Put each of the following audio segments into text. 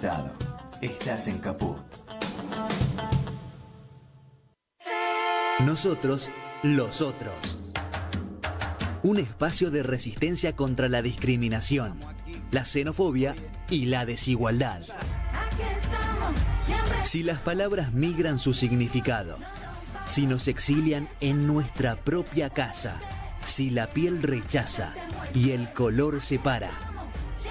costado. Estás en Caput. Nosotros, los otros. Un espacio de resistencia contra la discriminación, la xenofobia y la desigualdad. Si las palabras migran su significado, si nos exilian en nuestra propia casa, si la piel rechaza y el color separa,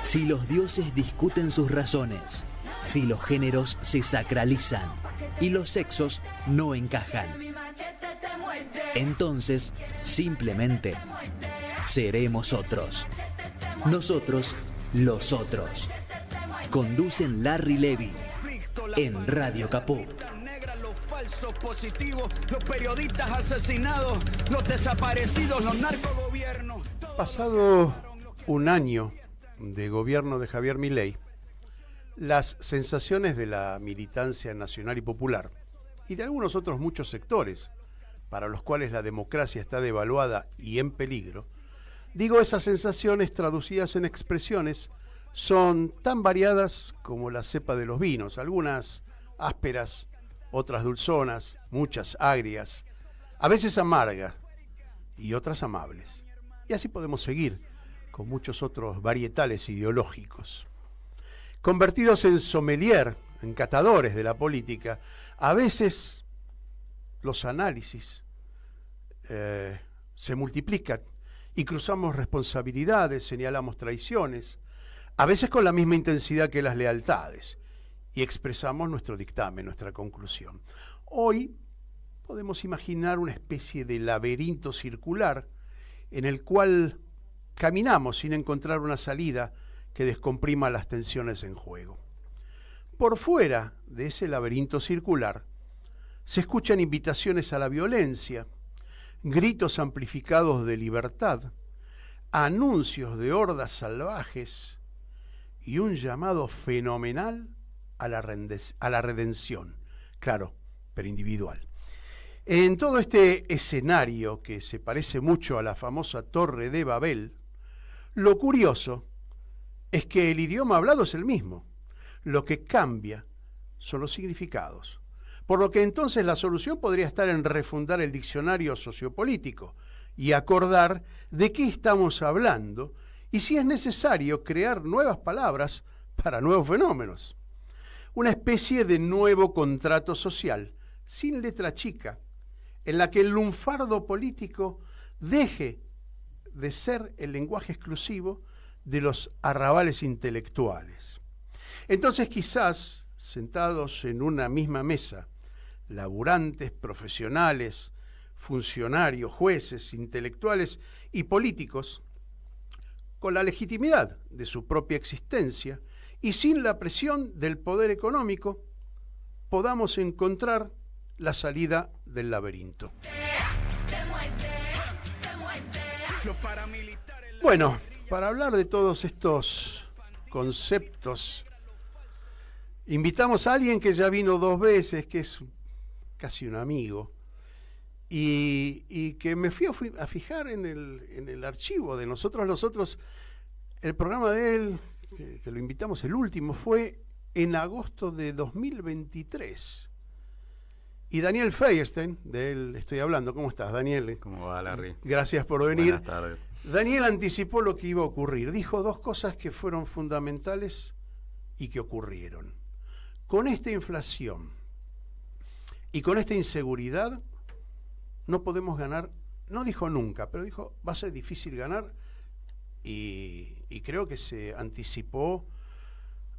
si los dioses discuten sus razones, si los géneros se sacralizan y los sexos no encajan, entonces simplemente seremos otros. Nosotros, los otros. Conducen Larry Levy en Radio Caput. Los falsos positivos, los periodistas asesinados, los desaparecidos, los narcogobiernos. Pasado un año de gobierno de Javier Milei, las sensaciones de la militancia nacional y popular y de algunos otros muchos sectores para los cuales la democracia está devaluada y en peligro, digo, esas sensaciones traducidas en expresiones son tan variadas como la cepa de los vinos, algunas ásperas, otras dulzonas, muchas agrias, a veces amargas y otras amables. Y así podemos seguir con muchos otros varietales ideológicos. Convertidos en sommelier, en catadores de la política, a veces los análisis se multiplican y cruzamos responsabilidades, señalamos traiciones, a veces con la misma intensidad que las lealtades, y expresamos nuestro dictamen, nuestra conclusión. Hoy podemos imaginar una especie de laberinto circular en el cual caminamos sin encontrar una salida que descomprima las tensiones en juego. Por fuera de ese laberinto circular se escuchan invitaciones a la violencia, gritos amplificados de libertad, anuncios de hordas salvajes y un llamado fenomenal a la redención, claro, pero individual. En todo este escenario que se parece mucho a la famosa Torre de Babel, lo curioso es que el idioma hablado es el mismo. Lo que cambia son los significados. Por lo que entonces la solución podría estar en refundar el diccionario sociopolítico y acordar de qué estamos hablando y si es necesario crear nuevas palabras para nuevos fenómenos. Una especie de nuevo contrato social, sin letra chica, en la que el lunfardo político deje de ser el lenguaje exclusivo de los arrabales intelectuales. Entonces quizás, sentados en una misma mesa, laburantes, profesionales, funcionarios, jueces, intelectuales y políticos, con la legitimidad de su propia existencia y sin la presión del poder económico, podamos encontrar la salida del laberinto. Bueno, para hablar de todos estos conceptos, invitamos a alguien que ya vino 2 veces, que es casi un amigo, y que me fui a fijar en el archivo de Nosotros los Otros. El programa de él, que lo invitamos, el último, fue en agosto de 2023. Y Daniel Feierstein, de él estoy hablando. ¿Cómo estás, Daniel? ¿Cómo va, Larry? Gracias por venir. Buenas tardes. Daniel anticipó lo que iba a ocurrir. Dijo 2 cosas que fueron fundamentales y que ocurrieron. Con esta inflación y con esta inseguridad no podemos ganar, no dijo nunca, pero dijo va a ser difícil ganar y creo que se anticipó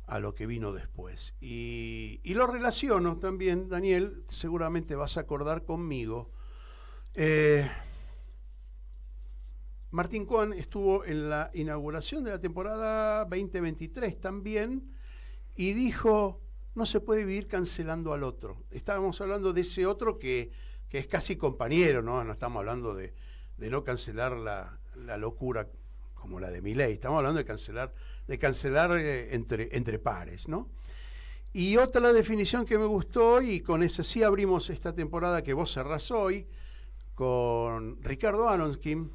a lo que vino después. Y lo relaciono también, Daniel, seguramente vas a acordar conmigo. Martín Coan estuvo en la inauguración de la temporada 2023 también y dijo, no se puede vivir cancelando al otro. Estábamos hablando de ese otro que es casi compañero, ¿no? No estamos hablando de no cancelar la locura como la de Milei, estamos hablando de cancelar entre pares, ¿no? Y otra definición que me gustó, y con esa sí abrimos esta temporada que vos cerrás hoy, con Ricardo Aronskin,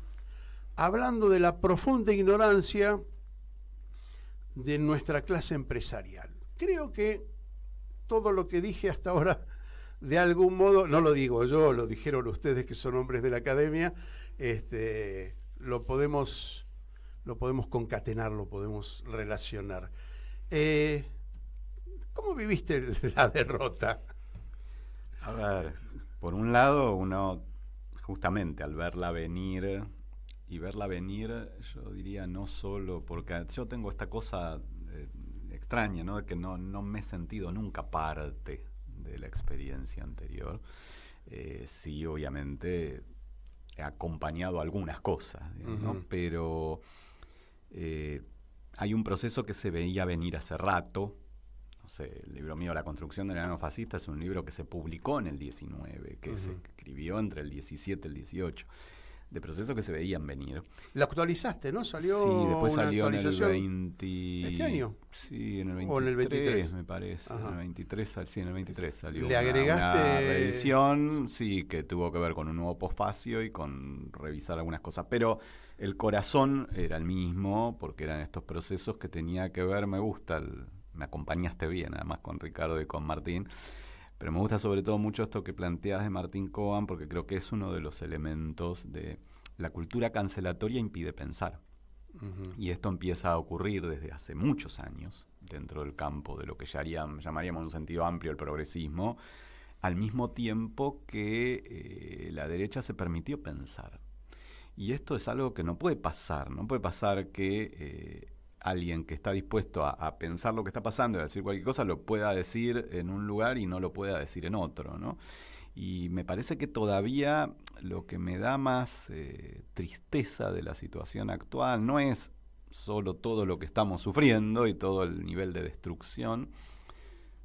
hablando de la profunda ignorancia de nuestra clase empresarial. creo que todo lo que dije hasta ahora, de algún modo, no lo digo yo, lo dijeron ustedes que son hombres de la academia, lo podemos concatenar, lo podemos relacionar. ¿Cómo viviste la derrota? A ver, por un lado, uno justamente al verla venir, yo diría no solo, porque yo tengo esta cosa extraña, ¿no? De que no me he sentido nunca parte de la experiencia anterior. Sí, obviamente he acompañado algunas cosas, digamos, ¿no? Pero hay un proceso que se veía venir hace rato. No sé, el libro mío, La construcción del enano fascista, es un libro que se publicó en el 19, que se escribió entre el 17 y el 18, de procesos que se veían venir. ¿La actualizaste, no? ¿Salió sí, después una salió en el actualización 20... ¿Este año? Sí, en el 23, ¿O en el 23? Me parece. Ajá. En el 23, sí, en el 23 salió ¿Le agregaste una reedición, sí, que tuvo que ver con un nuevo posfacio y con revisar algunas cosas, pero el corazón era el mismo, porque eran estos procesos que tenía que ver, me acompañaste bien, además, con Ricardo y con Martín, pero me gusta sobre todo mucho esto que planteas de Martín Cohen, porque creo que es uno de los elementos de la cultura cancelatoria impide pensar. Y esto empieza a ocurrir desde hace muchos años dentro del campo de lo que llamaríamos en un sentido amplio el progresismo, al mismo tiempo que la derecha se permitió pensar. Y esto es algo que no puede pasar que alguien que está dispuesto a pensar lo que está pasando y a decir cualquier cosa lo pueda decir en un lugar y no lo pueda decir en otro, ¿no? Y me parece que todavía lo que me da más tristeza de la situación actual no es solo todo lo que estamos sufriendo y todo el nivel de destrucción,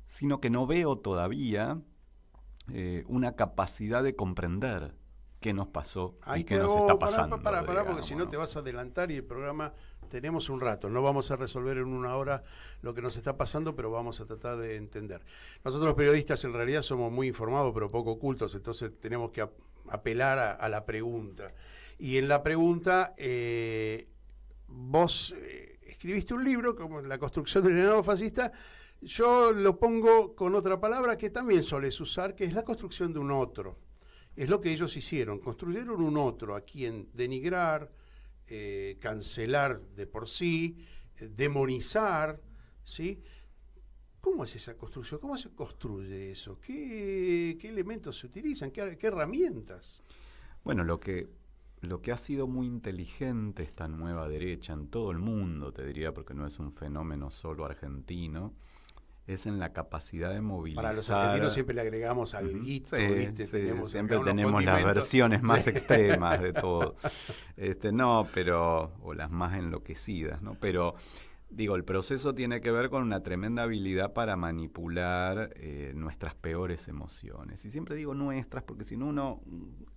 sino que no veo todavía una capacidad de comprender qué nos pasó y qué nos está pasando. Pará, porque si no te vas a adelantar y el programa tenemos un rato. No vamos a resolver en una hora lo que nos está pasando, pero vamos a tratar de entender. Nosotros los periodistas en realidad somos muy informados, pero poco ocultos, entonces tenemos que apelar a la pregunta. Y en la pregunta, vos escribiste un libro, como La construcción del enano fascista. Yo lo pongo con otra palabra que también solés usar, que es la construcción de un otro. Es lo que ellos hicieron, construyeron un otro a quien denigrar, cancelar de por sí, demonizar, ¿sí? ¿Cómo es esa construcción? ¿Cómo se construye eso? ¿Qué elementos se utilizan? ¿Qué herramientas? Bueno, lo que ha sido muy inteligente esta nueva derecha en todo el mundo, te diría, porque no es un fenómeno solo argentino, es en la capacidad de movilizar. Para los argentinos siempre le agregamos alguito, ¿viste? Siempre tenemos las versiones más extremas de todo. O las más enloquecidas, ¿no? Pero, digo, el proceso tiene que ver con una tremenda habilidad para manipular nuestras peores emociones. Y siempre digo nuestras, porque si no uno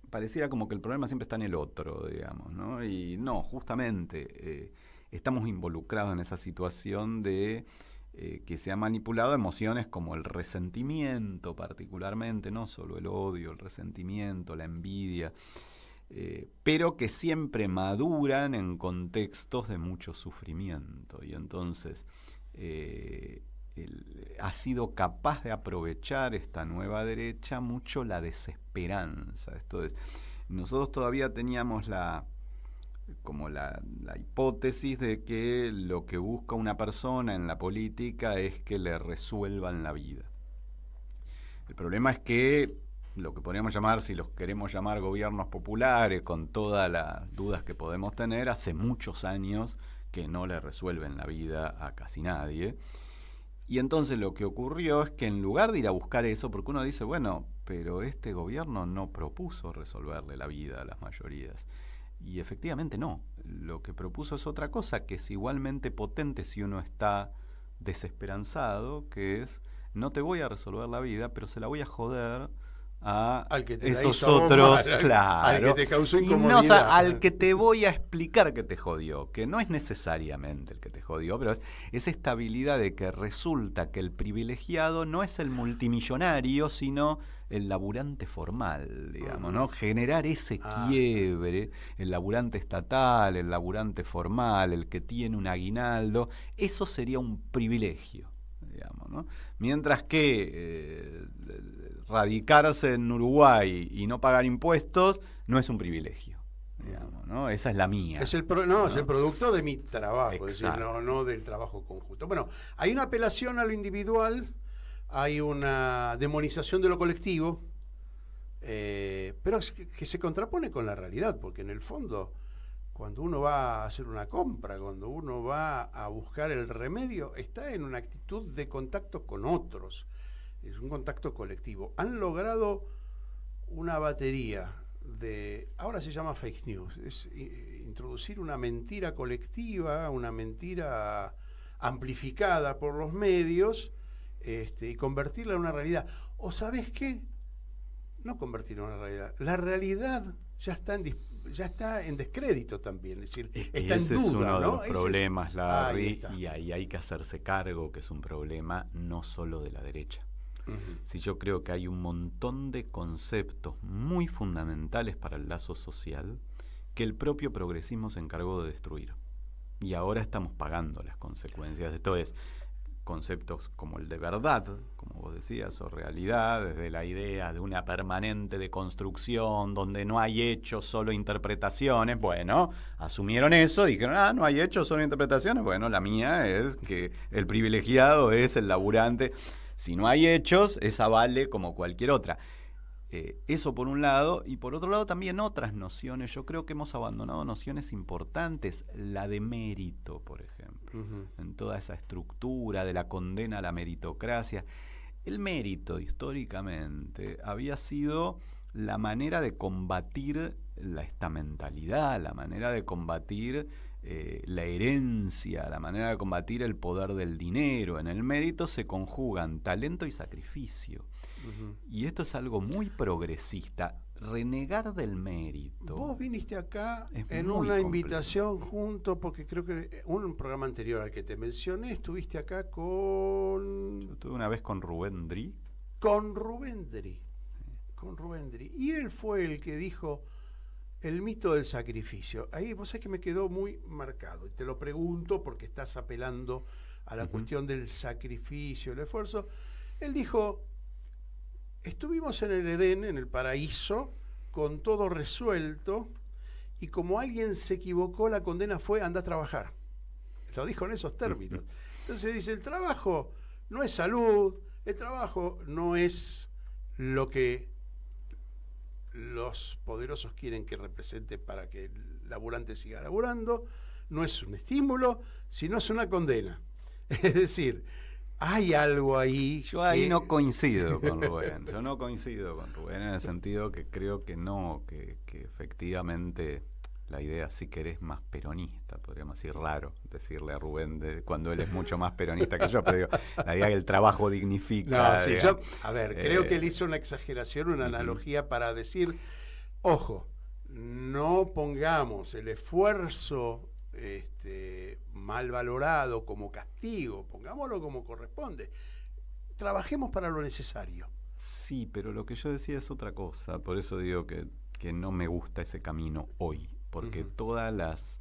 pareciera como que el problema siempre está en el otro, digamos, ¿no? Y no, justamente estamos involucrados en esa situación de que se ha manipulado emociones como el resentimiento particularmente, no solo el odio, el resentimiento, la envidia, pero que siempre maduran en contextos de mucho sufrimiento. Y entonces ha sido capaz de aprovechar esta nueva derecha mucho la desesperanza. Esto es, nosotros todavía teníamos la hipótesis de que lo que busca una persona en la política es que le resuelvan la vida. El problema es que lo que podríamos llamar, si los queremos llamar gobiernos populares, con todas las dudas que podemos tener, hace muchos años que no le resuelven la vida a casi nadie. Y entonces lo que ocurrió es que en lugar de ir a buscar eso, porque uno dice, bueno, pero este gobierno no propuso resolverle la vida a las mayorías. Y efectivamente no. Lo que propuso es otra cosa, que es igualmente potente si uno está desesperanzado, que es, no te voy a resolver la vida, pero se la voy a joder al que te esos otros, claro, al que te causó incomodidad. Y no, al que te voy a explicar que te jodió, que no es necesariamente el que te jodió, pero es esta habilidad de que resulta que el privilegiado no es el multimillonario, sino el laburante formal, digamos, ¿no? Generar ese quiebre, el laburante estatal, el laburante formal, el que tiene un aguinaldo, eso sería un privilegio. digamos, ¿no? Mientras que radicarse en Uruguay y no pagar impuestos no es un privilegio, digamos, ¿no? Esa es la mía. Es el ¿no? es el producto de mi trabajo, es decir, Exacto. no del trabajo conjunto. Bueno, hay una apelación a lo individual, hay una demonización de lo colectivo, pero es que se contrapone con la realidad, porque en el fondo, cuando uno va a hacer una compra, cuando uno va a buscar el remedio, está en una actitud de contacto con otros, es un contacto colectivo. Han logrado una batería ahora se llama fake news, es introducir una mentira colectiva, una mentira amplificada por los medios, y convertirla en una realidad. ¿O sabés qué? No convertirla en una realidad. La realidad ya está en descrédito también, es decir, Es que está en ese duda, es uno de ¿no? los Ese problemas, Larry, ahí está. y ahí hay que hacerse cargo que es un problema no solo de la derecha. Si yo creo que hay un montón de conceptos muy fundamentales para el lazo social que el propio progresismo se encargó de destruir. Y ahora estamos pagando las consecuencias de todo. Es conceptos como el de verdad, como vos decías, o realidad, desde la idea de una permanente deconstrucción donde no hay hechos, solo interpretaciones. Bueno, asumieron eso, dijeron, no hay hechos, solo interpretaciones. Bueno, la mía es que el privilegiado es el laburante. Si no hay hechos, esa vale como cualquier otra. Eso por un lado, y por otro lado también otras nociones. Yo creo que hemos abandonado nociones importantes, la de mérito, por ejemplo, en toda esa estructura de la condena a la meritocracia. El mérito, históricamente, había sido la manera de combatir la estamentalidad, la manera de combatir la herencia, la manera de combatir el poder del dinero. En el mérito se conjugan talento y sacrificio. Y esto es algo muy progresista. Renegar del mérito. Vos viniste acá es en muy una complejo. invitación junto, porque creo que un programa anterior al que te mencioné, estuviste acá con Yo estuve una vez con Rubén Dri. Rubén Dri. Con Rubén Dri. Y él fue el que dijo el mito del sacrificio. Ahí vos sabés que me quedó muy marcado. Y te lo pregunto porque estás apelando a la cuestión del sacrificio, el esfuerzo. Él dijo, estuvimos en el Edén, en el paraíso, con todo resuelto, y como alguien se equivocó, la condena fue anda a trabajar. Lo dijo en esos términos. Entonces dice, el trabajo no es salud, el trabajo no es lo que los poderosos quieren que represente para que el laburante siga laburando, no es un estímulo, sino es una condena. Es decir, hay algo ahí. Yo ahí no coincido con Rubén. Yo no coincido con Rubén en el sentido que creo que no, que efectivamente la idea, si querés, más peronista, podríamos decir, raro decirle a Rubén cuando él es mucho más peronista que yo, pero digo, la idea que el trabajo dignifica. No, sí, digamos, creo que él hizo una exageración, una analogía para decir, ojo, no pongamos el esfuerzo mal valorado como castigo, pongámoslo como corresponde. Trabajemos para lo necesario. Sí, pero lo que yo decía es otra cosa, por eso digo que no me gusta ese camino hoy, porque todas las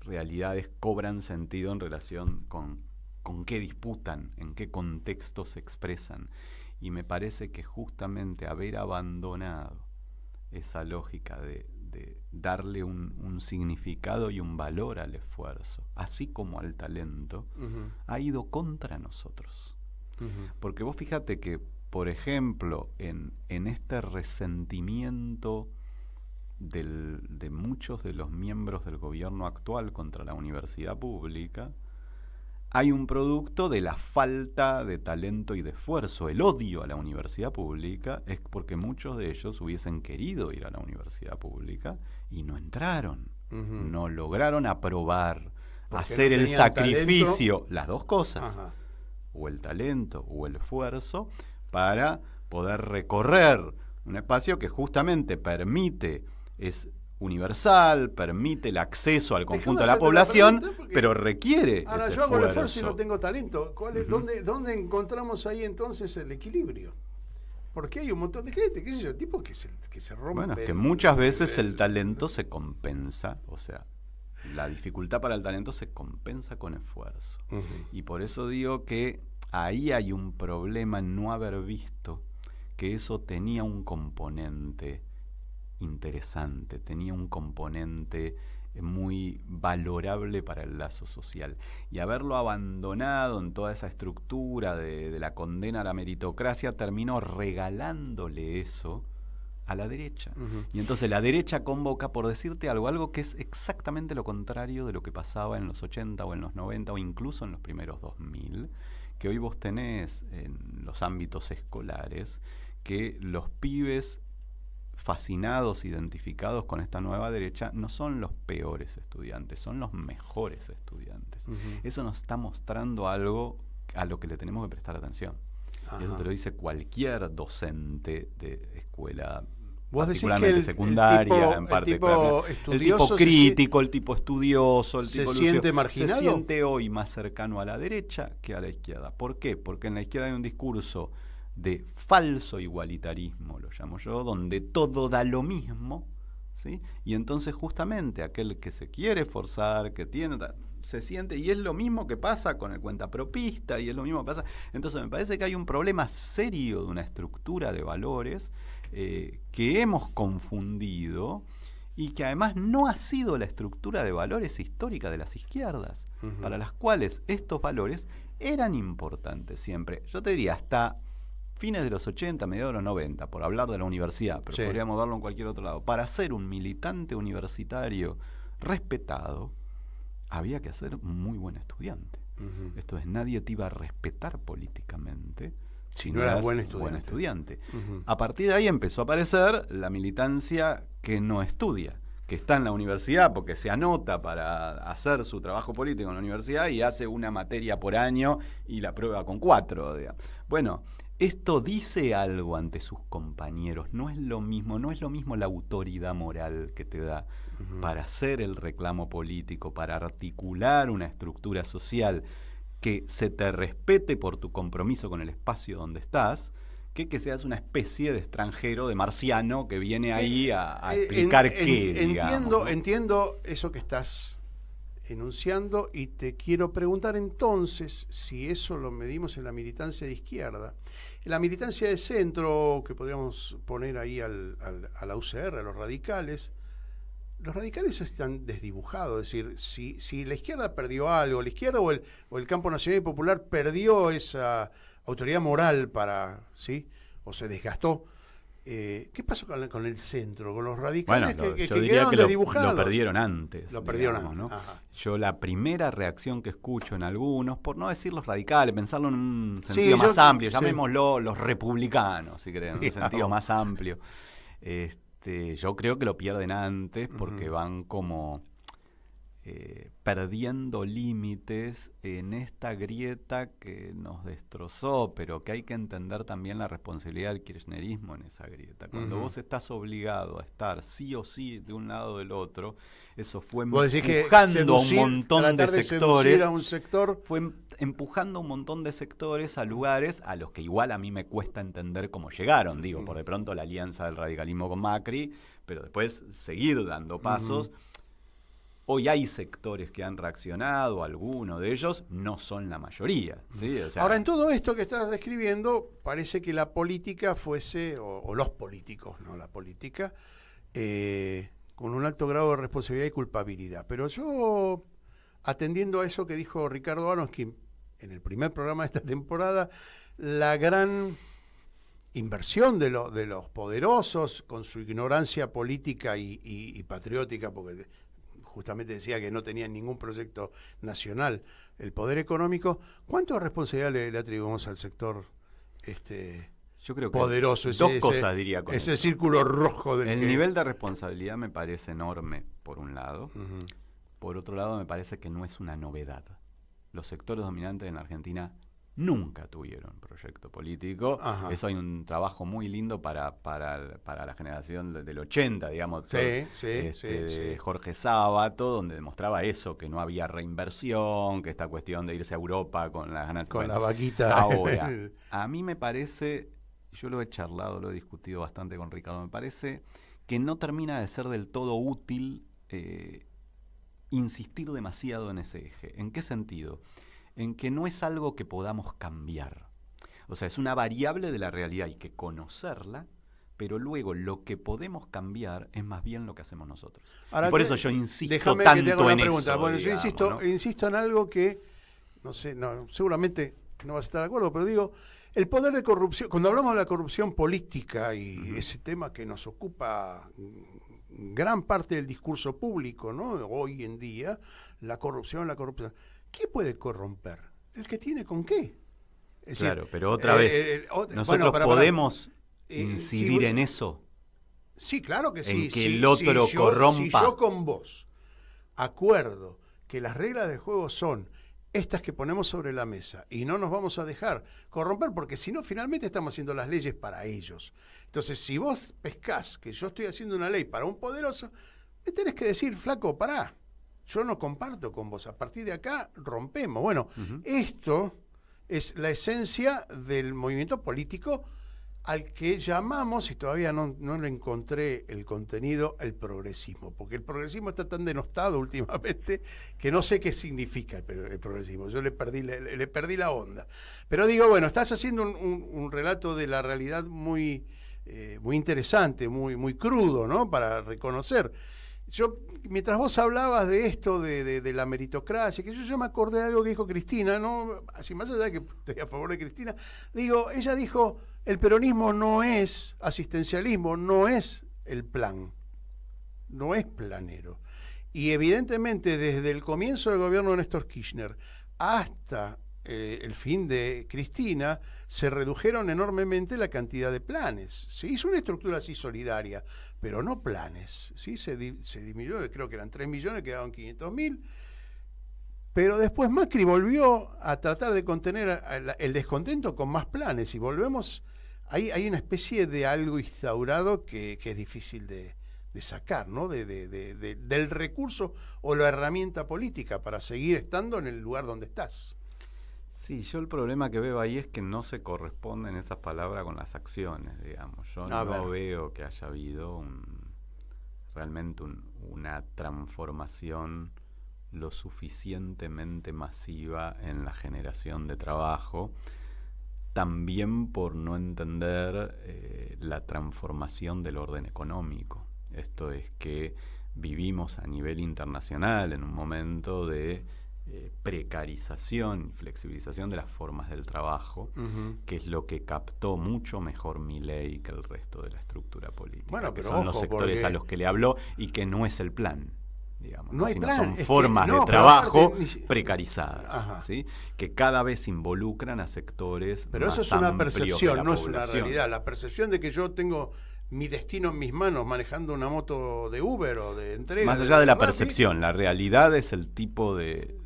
realidades cobran sentido en relación con qué disputan, en qué contexto se expresan, y me parece que justamente haber abandonado esa lógica de darle un significado y un valor al esfuerzo, así como al talento, ha ido contra nosotros. Porque vos fíjate que, por ejemplo, en este resentimiento de muchos de los miembros del gobierno actual contra la universidad pública, hay un producto de la falta de talento y de esfuerzo. El odio a la universidad pública es porque muchos de ellos hubiesen querido ir a la universidad pública y no entraron, no lograron aprobar, Porque hacer no el tenían sacrificio, talento. las dos cosas, Ajá. o el talento o el esfuerzo, para poder recorrer un espacio que justamente permite, es universal, permite el acceso al conjunto de la hacerte la población, pregunta, porque pero requiere ahora ese yo hago el esfuerzo. esfuerzo y no tengo talento. ¿Dónde encontramos ahí entonces el equilibrio? Porque hay un montón de gente, qué sé yo, tipo que se rompe. Bueno, es que muchas veces el talento se compensa, o sea, la dificultad para el talento se compensa con esfuerzo. Y por eso digo que ahí hay un problema en no haber visto que eso tenía un componente interesante, tenía un componente muy valorable para el lazo social. Y haberlo abandonado en toda esa estructura de la condena a la meritocracia terminó regalándole eso a la derecha. Y entonces la derecha convoca, por decirte algo que es exactamente lo contrario de lo que pasaba en los 80 o en los 90 o incluso en los primeros 2000, que hoy vos tenés en los ámbitos escolares, que los pibes fascinados, identificados con esta nueva derecha, no son los peores estudiantes, son los mejores estudiantes. Eso nos está mostrando algo a lo que le tenemos que prestar atención. Y eso te lo dice cualquier docente de escuela, Vos decís particularmente que secundaria, en parte, claro. El tipo crítico, el tipo estudioso, el tipo siente marginado. Se siente hoy más cercano a la derecha que a la izquierda. ¿Por qué? Porque en la izquierda hay un discurso de falso igualitarismo, lo llamo yo, donde todo da lo mismo, ¿sí? Y entonces justamente aquel que se quiere forzar, que tiene, se siente, y es lo mismo que pasa con el cuentapropista, y es lo mismo que pasa. Entonces me parece que hay un problema serio de una estructura de valores que hemos confundido y que además no ha sido la estructura de valores histórica de las izquierdas, para las cuales estos valores eran importantes siempre. Yo te diría hasta fines de los 80, mediados de los 90, por hablar de la universidad, pero podríamos verlo en cualquier otro lado. Para ser un militante universitario respetado, había que ser un muy buen estudiante. Esto es, nadie te iba a respetar políticamente si no eras buen estudiante. A partir de ahí empezó a aparecer la militancia que no estudia, que está en la universidad porque se anota para hacer su trabajo político en la universidad y hace una materia por año y la prueba con 4. Digamos. Bueno, esto dice algo ante sus compañeros, no es lo mismo la autoridad moral que te da para hacer el reclamo político, para articular una estructura social que se te respete por tu compromiso con el espacio donde estás, que seas una especie de extranjero, de marciano, que viene ahí a explicar qué, digamos, ¿no? Entiendo eso que estás enunciando y te quiero preguntar entonces si eso lo medimos en la militancia de izquierda. En la militancia de centro, que podríamos poner ahí a la UCR, a los radicales están desdibujados. Es decir, si la izquierda perdió algo, la izquierda o el campo nacional y popular perdió esa autoridad moral ¿sí? O se desgastó. ¿Qué pasó con el centro, con los radicales que quedaron desdibujados? Lo perdieron antes. Lo perdieron antes, ¿no? Yo la primera reacción que escucho en algunos, por no decir los radicales, pensarlo en un sentido más amplio, llamémoslo los republicanos, si creen, en un sentido más amplio. Yo creo que lo pierden antes porque van como perdiendo límites en esta grieta que nos destrozó, pero que hay que entender también la responsabilidad del kirchnerismo en esa grieta. Cuando vos estás obligado a estar sí o sí de un lado o del otro, eso fue empujando a un montón de sectores. Fue empujando a un montón de sectores a lugares a los que igual a mí me cuesta entender cómo llegaron. Digo, por de pronto la alianza del radicalismo con Macri, pero después seguir dando pasos. Hoy hay sectores que han reaccionado, algunos de ellos no son la mayoría. ¿Sí? O sea, ahora, en todo esto que estás describiendo, parece que la política fuese, o los políticos, no la política, con un alto grado de responsabilidad y culpabilidad. Pero yo, atendiendo a eso que dijo Ricardo Aronskin en el primer programa de esta temporada, la gran inversión de los poderosos con su ignorancia política y patriótica, porque justamente decía que no tenían ningún proyecto nacional, el poder económico. ¿Cuánto responsabilidad le atribuimos al sector yo creo que poderoso? Dos cosas diría con ese eso. Círculo rojo El nivel de responsabilidad me parece enorme, por un lado. Por otro lado, me parece que no es una novedad. Los sectores dominantes en Argentina nunca tuvieron proyecto político. Eso hay un trabajo muy lindo para la generación del 80, digamos, de Jorge Sábato, donde demostraba eso, que no había reinversión, que esta cuestión de irse a Europa con las ganancias. Con la vaquita. Ahora, a mí me parece, yo lo he charlado, lo he discutido bastante con Ricardo, me parece que no termina de ser del todo útil insistir demasiado en ese eje. ¿En qué sentido? en que no es algo que podamos cambiar. O sea, es una variable de la realidad, hay que conocerla, pero luego lo que podemos cambiar es más bien lo que hacemos nosotros. Ahora, y por eso yo insisto déjame tanto que te haga una en pregunta. eso. Bueno, yo digamos, ¿no? insisto en algo que, no sé, seguramente no vas a estar de acuerdo, pero digo, el poder de corrupción, cuando hablamos de la corrupción política y ese tema que nos ocupa gran parte del discurso público, ¿no? Hoy en día, la corrupción. ¿Qué puede corromper? El que tiene con qué. Es claro, decir, pero otra vez, nosotros podemos incidir en eso. Sí, claro que sí. En que el otro corrompa. Si yo con vos acuerdo que las reglas del juego son estas que ponemos sobre la mesa y no nos vamos a dejar corromper, porque si no, finalmente estamos haciendo las leyes para ellos. Entonces, si vos pescás que yo estoy haciendo una ley para un poderoso, me tenés que decir, flaco, pará, yo no comparto con vos, a partir de acá rompemos. Bueno, esto es la esencia del movimiento político al que llamamos, y todavía no le encontré el contenido, el progresismo, porque el progresismo está tan denostado últimamente que no sé qué significa el progresismo. Yo le perdí la onda. Pero digo, bueno, estás haciendo un relato de la realidad muy interesante, muy crudo, ¿no? Para reconocer. Yo, mientras vos hablabas de esto, de la meritocracia, que yo me acordé de algo que dijo Cristina, ¿no? Así, más allá de que estoy a favor de Cristina, ella dijo, el peronismo no es asistencialismo, no es el plan, no es planero. Y evidentemente desde el comienzo del gobierno de Néstor Kirchner hasta el fin de Cristina, se redujeron enormemente la cantidad de planes. Se hizo una estructura así solidaria, pero no planes. ¿Sí? Se disminuyó, creo que eran 3 millones, quedaban 500.000. Pero después Macri volvió a tratar de contener el descontento con más planes. Y volvemos, hay una especie de algo instaurado que es difícil de sacar, ¿no? Del recurso o la herramienta política para seguir estando en el lugar donde estás. Sí, yo el problema que veo ahí es que no se corresponden esas palabras con las acciones, digamos. Yo no veo que haya habido realmente una transformación lo suficientemente masiva en la generación de trabajo, también por no entender la transformación del orden económico. Esto es que vivimos a nivel internacional en un momento de precarización y flexibilización de las formas del trabajo, que es lo que captó mucho mejor Milei que el resto de la estructura política, bueno, que pero son los ojo, sectores a los que le habló y que no es el plan, digamos, no hay sino plan, son formas de trabajo precarizadas, ¿sí? Que cada vez involucran a sectores pero más eso es una amplios de percepción, la no es una población. realidad. La percepción de que yo tengo mi destino en mis manos manejando una moto de Uber o de entrega. Más allá de la percepción, la realidad es el tipo de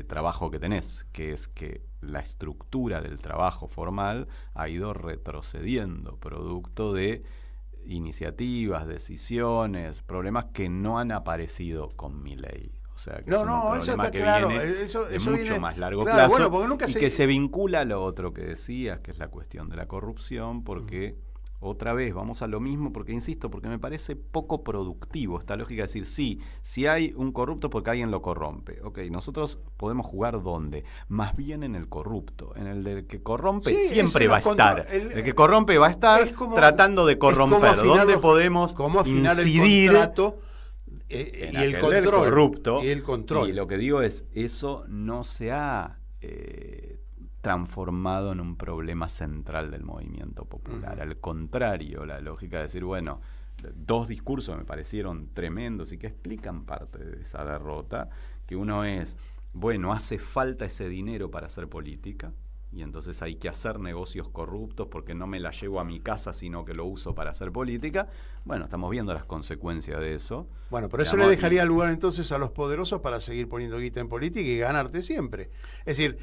trabajo que tenés, que es que la estructura del trabajo formal ha ido retrocediendo, producto de iniciativas, decisiones, problemas que no han aparecido con Milei. O sea, que es un problema que viene de mucho más largo plazo, bueno, porque nunca que se vincula a lo otro que decías, que es la cuestión de la corrupción, porque otra vez vamos a lo mismo, porque insisto, porque me parece poco productivo esta lógica de decir, sí, si hay un corrupto porque alguien lo corrompe. Ok, nosotros podemos jugar ¿dónde? Más bien en el corrupto. En el del que corrompe siempre va a estar. El que corrompe va a estar tratando de corromper. ¿Dónde podemos incidir? El contrato y el control. Corrupto. Y el control. Y lo que digo es, eso no se ha transformado en un problema central del movimiento popular. Al contrario, la lógica de decir, bueno, 2 discursos me parecieron tremendos y que explican parte de esa derrota, que uno es, bueno, hace falta ese dinero para hacer política, y entonces hay que hacer negocios corruptos porque no me la llevo a mi casa, sino que lo uso para hacer política. Bueno, estamos viendo las consecuencias de eso. Bueno, pero eso le dejaría lugar entonces a los poderosos para seguir poniendo guita en política y ganarte siempre. Es decir,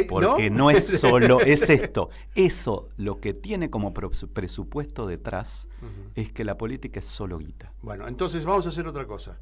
porque no es solo, es esto. Eso, lo que tiene como presupuesto detrás, es que la política es solo guita. Bueno, entonces vamos a hacer otra cosa.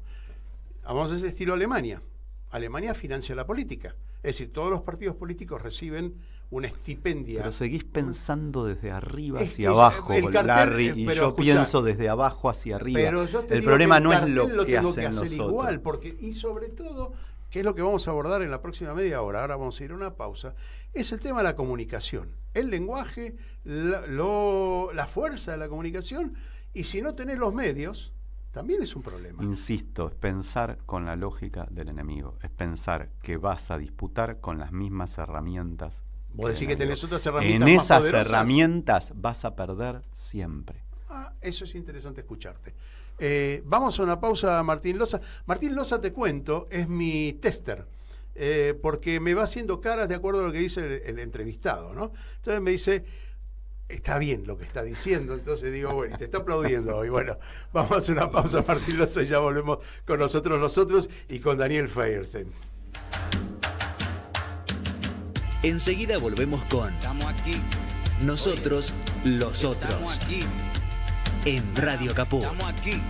Vamos a hacer estilo Alemania. Alemania financia la política. Es decir, todos los partidos políticos reciben una estipendia. Pero seguís pensando desde arriba hacia abajo, Larry, y yo pienso desde abajo hacia arriba. Pero yo te el digo problema que no es lo que tengo hacen hacer nosotros. Igual, porque, y sobre todo, que es lo que vamos a abordar en la próxima media hora, ahora vamos a ir a una pausa, es el tema de la comunicación, el lenguaje, la fuerza de la comunicación, y si no tenés los medios, también es un problema. Insisto, es pensar con la lógica del enemigo, es pensar que vas a disputar con las mismas herramientas. Vos decís que tenés otras herramientas En más esas poderosas. herramientas vas a perder siempre. Eso es interesante escucharte. Vamos a una pausa, Martín Loza. Martín Loza, te cuento, es mi tester, porque me va haciendo caras de acuerdo a lo que dice el entrevistado, ¿no? Entonces me dice, está bien lo que está diciendo, entonces digo, bueno, y te está aplaudiendo hoy. Bueno, vamos a hacer una pausa, Martín Loza, y ya volvemos con nosotros los otros y con Daniel Feierstein. Enseguida volvemos con Estamos aquí, Nosotros los estamos Otros aquí, en Radio Caput. estamos aquí.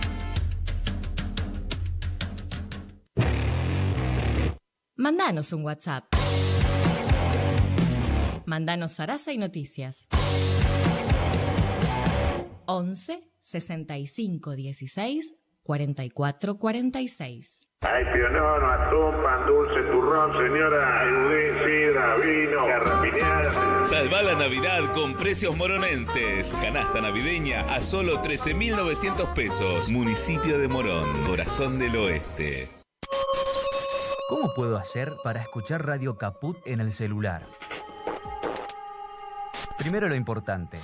Mandanos un WhatsApp. Mandanos zaraza y noticias. 11 65 16 44 46. Hay pionono, atún, pan dulce, turrón, señora, budín, sidra, vino, garrapiñada. Salva la Navidad con precios moronenses. Canasta navideña a solo 13.900 pesos. Municipio de Morón, corazón del oeste. ¿Cómo puedo hacer para escuchar Radio Caput en el celular? Primero lo importante.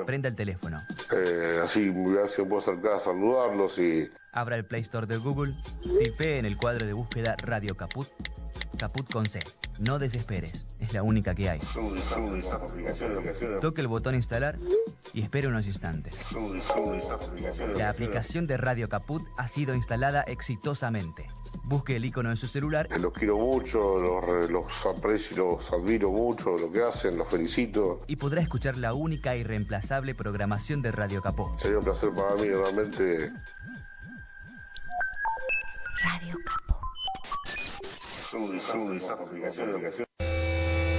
Prenda el teléfono. Así me puedo acercar a saludarlos y... Abra el Play Store de Google. Tipee en el cuadro de búsqueda Radio Caput. Caput con C. No desesperes. Es la única que hay. Toque el botón instalar y espere unos instantes. La aplicación de Radio Caput ha sido instalada exitosamente. Busque el icono en su celular. Los quiero mucho, los aprecio y los admiro mucho, lo que hacen, los felicito. Y podrá escuchar la única y reemplazable programación de Radio Caput. Sería un placer para mí, realmente. Radio Caput.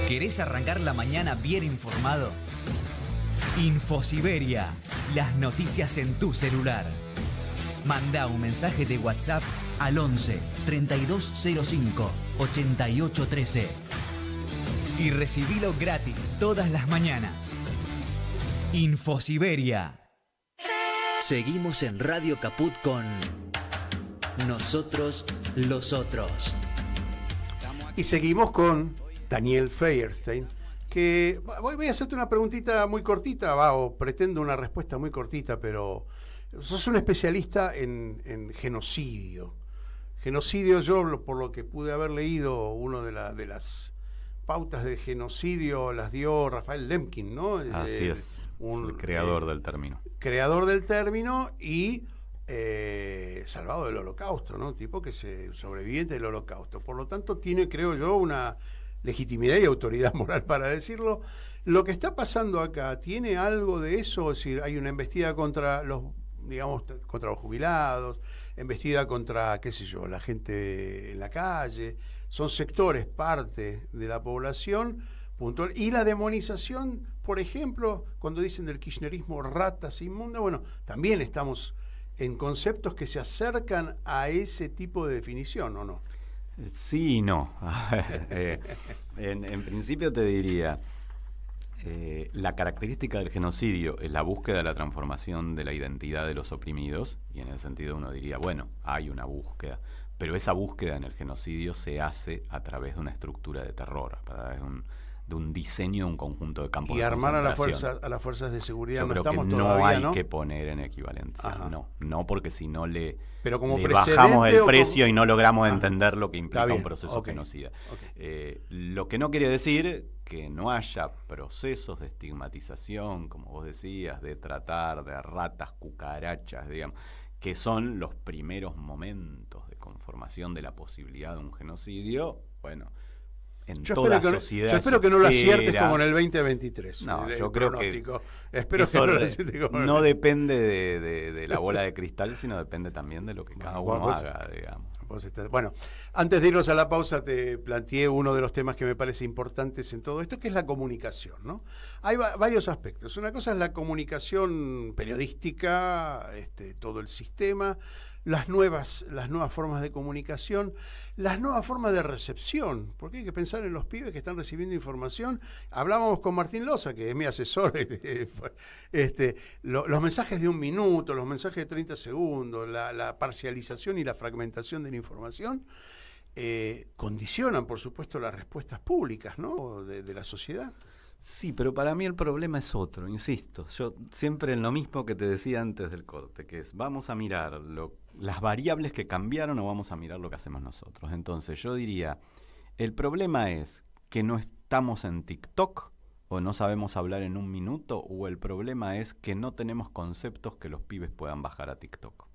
¿Querés arrancar la mañana bien informado? Infosiberia, las noticias en tu celular. Manda un mensaje de WhatsApp al 11 3205 8813 y recibilo gratis todas las mañanas. Infosiberia. Seguimos en Radio Caput con Nosotros los Otros. Y seguimos con Daniel Feierstein, que voy a hacerte una preguntita muy cortita, o pretendo una respuesta muy cortita, pero sos un especialista en genocidio. Genocidio, yo por lo que pude haber leído, uno de las pautas del genocidio las dio Rafael Lemkin, ¿no? Así es, el creador del término. Creador del término y salvado del holocausto, ¿no? Tipo que sobreviviente del holocausto. Por lo tanto, tiene, creo yo, una legitimidad y autoridad moral para decirlo. Lo que está pasando acá, ¿tiene algo de eso? Es decir, hay una embestida contra los jubilados, embestida contra, qué sé yo, la gente en la calle. Son sectores, parte de la población puntual. Y la demonización, por ejemplo, cuando dicen del kirchnerismo ratas inmundas, bueno, también estamos en conceptos que se acercan a ese tipo de definición, ¿o no? Sí y no. En principio te diría, la característica del genocidio es la búsqueda de la transformación de la identidad de los oprimidos, y en ese sentido uno diría, bueno, hay una búsqueda, pero esa búsqueda en el genocidio se hace a través de una estructura de terror, a través de un diseño, un conjunto de campos de concentración. Y armar a las fuerzas de seguridad. Yo creo que no hay que poner en equivalencia. No, porque si no le bajamos el precio y no logramos entender lo que implica un proceso genocida. Lo que no quiere decir que no haya procesos de estigmatización, como vos decías, de tratar de ratas, cucarachas, digamos, que son los primeros momentos de conformación de la posibilidad de un genocidio. Bueno, en toda sociedad. Yo espero que no lo aciertes como en el 2023. No, yo creo que espero que no lo aciertes como no depende de la bola de cristal, sino depende también de lo que cada uno haga, digamos. Bueno, antes de irnos a la pausa te planteé uno de los temas que me parece importantes en todo esto, que es la comunicación, ¿no? Hay varios aspectos. Una cosa es la comunicación periodística, todo el sistema. las nuevas formas de comunicación, las nuevas formas de recepción, porque hay que pensar en los pibes que están recibiendo información. Hablábamos con Martín Loza, que es mi asesor, los mensajes de 1 minuto, los mensajes de 30 segundos, la parcialización y la fragmentación de la información, condicionan, por supuesto, las respuestas públicas, ¿no?, de la sociedad. Sí, pero para mí el problema es otro, insisto. Yo siempre en lo mismo que te decía antes del corte, que es, vamos a mirar las variables que cambiaron o vamos a mirar lo que hacemos nosotros. Entonces yo diría, el problema es que no estamos en TikTok o no sabemos hablar en 1 minuto, o el problema es que no tenemos conceptos que los pibes puedan bajar a TikTok.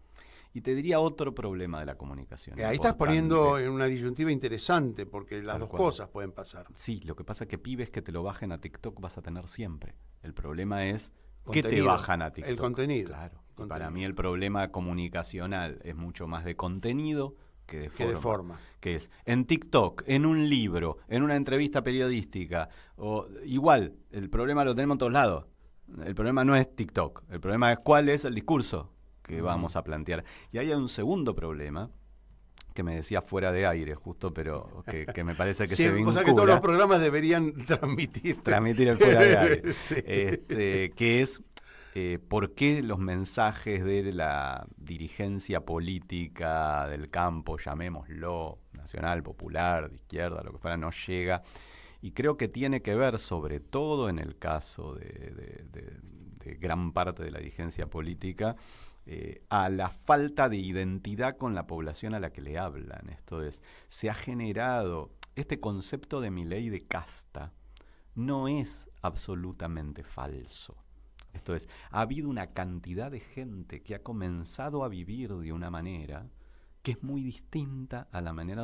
Y te diría otro problema de la comunicación. Ahí estás poniendo en una disyuntiva interesante, porque las dos cosas pueden pasar. Sí, lo que pasa es que pibes que te lo bajen a TikTok vas a tener siempre. El problema es Contenido, que te bajan a TikTok. El contenido. Claro. Para mí el problema comunicacional es mucho más de contenido que de forma. Que es en TikTok, en un libro, en una entrevista periodística, o igual, el problema lo tenemos en todos lados. El problema no es TikTok, el problema es cuál es el discurso que vamos a plantear. Y ahí hay un segundo problema que me decía fuera de aire justo, pero que me parece que se vincula. O sea que todos los programas deberían transmitir el fuera de aire. Sí. Que es por qué los mensajes de la dirigencia política del campo, llamémoslo, nacional, popular, de izquierda, lo que fuera, no llega. Y creo que tiene que ver, sobre todo en el caso de gran parte de la dirigencia política, a la falta de identidad con la población a la que le hablan. Esto es, se ha generado este concepto de Milei de casta, no es absolutamente falso. Esto es, ha habido una cantidad de gente que ha comenzado a vivir de una manera que es muy distinta a la manera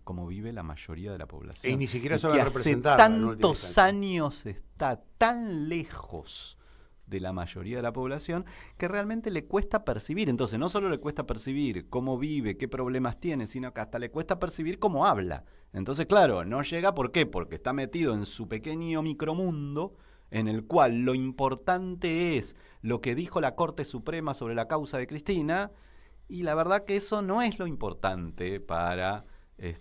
como vive la mayoría de la población. Y ni siquiera saben representar. Tantos años está tan lejos de la mayoría de la población que realmente le cuesta percibir. Entonces, no solo le cuesta percibir cómo vive, qué problemas tiene, sino que hasta le cuesta percibir cómo habla. Entonces, claro, no llega, ¿por qué? Porque está metido en su pequeño micromundo en el cual lo importante es lo que dijo la Corte Suprema sobre la causa de Cristina, y la verdad que eso no es lo importante para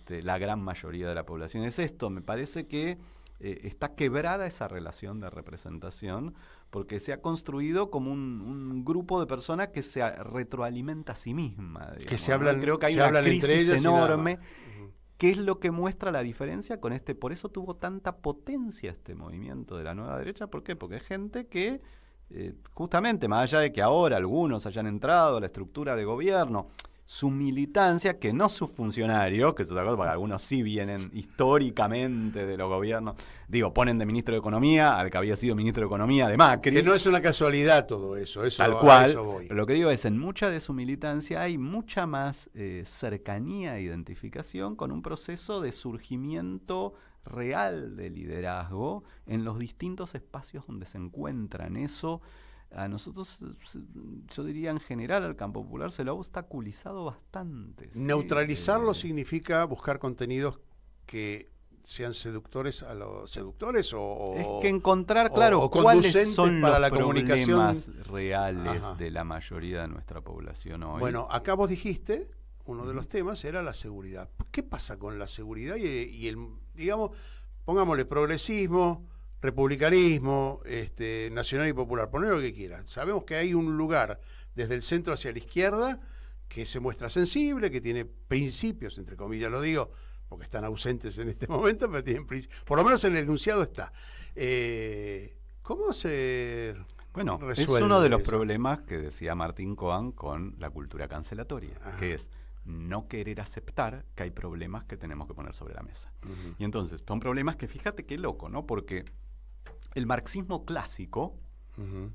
la gran mayoría de la población. Es esto, me parece que está quebrada esa relación de representación, porque se ha construido como un grupo de personas que se retroalimenta a sí misma. Digamos, que se hablan, creo que hay una crisis enorme. ¿Qué es lo que muestra la diferencia con este? Por eso tuvo tanta potencia este movimiento de la nueva derecha. ¿Por qué? Porque es gente que, justamente, más allá de que ahora algunos hayan entrado a la estructura de gobierno, su militancia, que no sus funcionarios, que es otra cosa, porque algunos sí vienen históricamente de los gobiernos, ponen de ministro de Economía al que había sido ministro de Economía de Macri. Que no es una casualidad todo eso. Tal cual. Pero lo que digo es, en mucha de su militancia hay mucha más cercanía e identificación con un proceso de surgimiento real de liderazgo en los distintos espacios donde se encuentran. Eso a nosotros, yo diría en general, al campo popular se lo ha obstaculizado bastante. ¿Sí? Neutralizarlo significa buscar contenidos que sean seductores a los seductores o es que encontrar, claro, cuáles son para los problemas reales de la mayoría de nuestra población hoy. Bueno, acá vos dijiste, uno de los temas era la seguridad. ¿Qué pasa con la seguridad y el, digamos, pongámosle progresismo, republicanismo, nacional y popular, poner lo que quieran? Sabemos que hay un lugar desde el centro hacia la izquierda que se muestra sensible, que tiene principios, entre comillas lo digo, porque están ausentes en este momento, pero tienen principios. Por lo menos en el enunciado está. ¿Cómo se resuelve? Es uno de los eso? problemas que decía Martín Cohen con la cultura cancelatoria, que es no querer aceptar que hay problemas que tenemos que poner sobre la mesa. Y entonces, son problemas que, fíjate qué loco, ¿no? Porque el marxismo clásico,